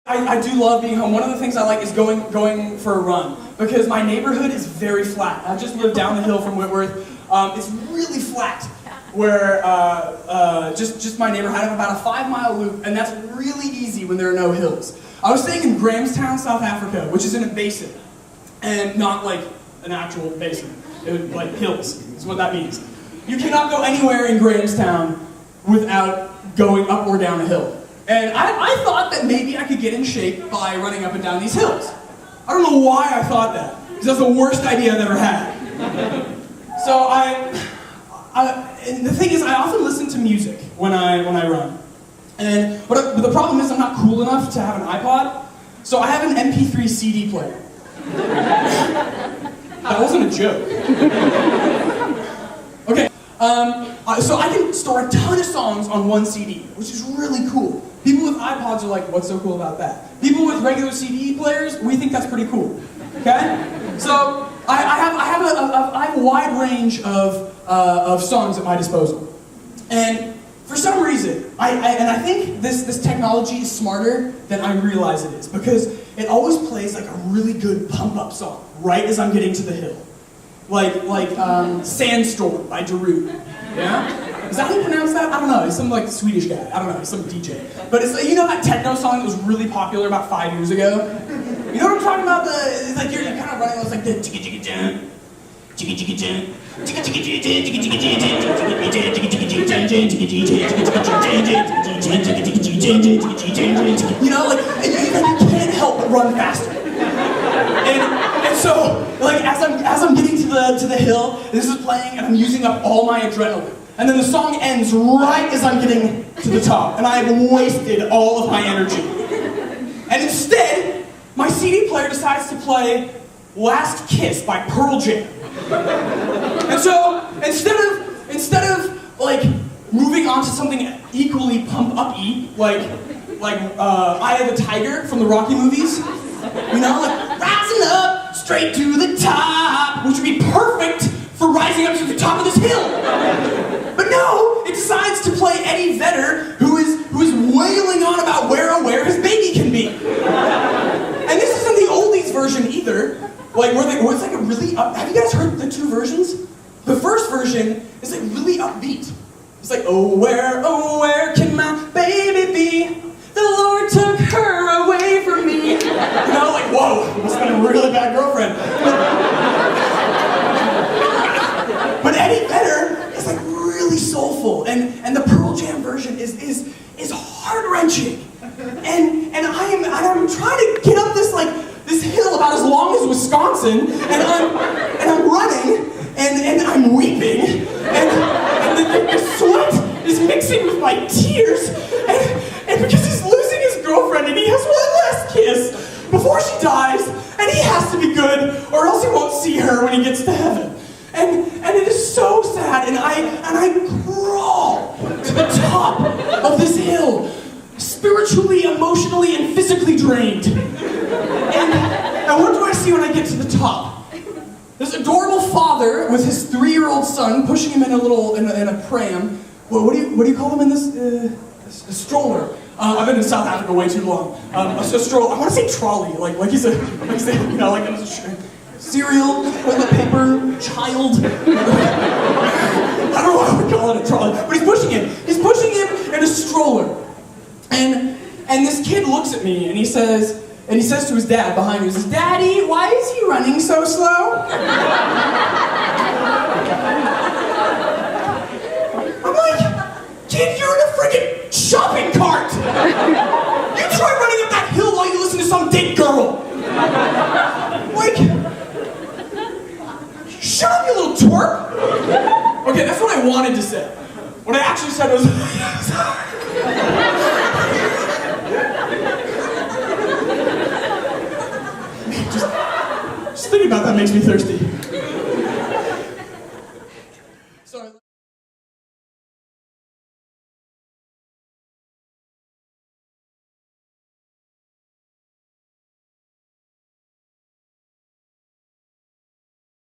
I do love being home. One of the things I like is going for a run, because my neighborhood is very flat. I just live down the hill from Whitworth. It's really flat, where just my neighborhood. I have about a 5-mile loop, and that's really easy when there are no hills. I was staying in Grahamstown, South Africa, which is in a basin, and not like an actual basin. It was like hills, is what that means. You cannot go anywhere in Grahamstown without going up or down a hill. And I thought that maybe I could get in shape by running up and down these hills. I don't know why I thought that, because that's the worst idea I've ever had. So and the thing is, I often listen to music when I run. But the problem is I'm not cool enough to have an iPod, so I have an MP3 CD player. That wasn't a joke. Okay, so I can store a ton of songs on one CD, which is really cool. People with iPods are like, what's so cool about that? People with regular CD players, we think that's pretty cool. Okay? So I have a wide range of songs at my disposal. And for some reason, I think this technology is smarter than I realize it is, because it always plays like a really good pump-up song right as I'm getting to the hill. Like Sandstorm by Darude. Yeah? Is that how you pronounce that? I don't know. He's some like Swedish guy. I don't know. He's some DJ. But it's you know that techno song that was really popular about 5 years ago? You know what I'm talking about? It's like you're kind of running. It's like the chicka chicka jam, chicka chicka jam, chicka chicka jam, chicka chicka jam, chicka chicka jam. You know, like you can't help but run faster. And so like as I'm getting to the hill, this is playing, and I'm using up all my adrenaline. And then the song ends right as I'm getting to the top, and I have wasted all of my energy. And instead, my CD player decides to play Last Kiss by Pearl Jam. And so, instead of like moving on to something equally pump-up-y, like Eye of the Tiger from the Rocky movies, you know, like rising up straight to the top, which would be perfect for rising up to the top of this hill. But no, it decides to play Eddie Vedder, who is wailing on about where his baby can be. And this isn't the oldies version either, like where it's like a really have you guys heard the two versions? The first version is like really upbeat. It's like, oh where can my baby be? The Lord took her away from me. You know, like whoa, must have been a really bad girlfriend. But Eddie Vedder is like really soulful, and the Pearl Jam version is heart-wrenching. And I'm trying to get up this hill about as long as Wisconsin, and I'm running, and I'm weeping, and the sweat is mixing with my tears, and because he's losing his girlfriend, and he has one last kiss before she dies, and he has to be good, or else he won't see her when he gets to heaven. And it is so sad, and I crawl to the top of this hill, spiritually, emotionally, and physically drained. And what do I see when I get to the top? This adorable father with his 3-year-old son pushing him in a pram. What do you call him in this? A stroller. I've been in South Africa way too long. A stroller. I want to say trolley, like he's a you know, like a cereal, toilet paper, child. I don't know why I would call it a trolley, but he's pushing him. He's pushing him in a stroller. And this kid looks at me and he says to his dad behind me, he says, "Daddy, why is he running so slow?" I'm like, kid, you're in a freaking shopping cart! You try running up that hill while you listen to some dead girl! Like, shut up, you little twerp! Okay, that's what I wanted to say. What I actually said was, just thinking about that makes me thirsty.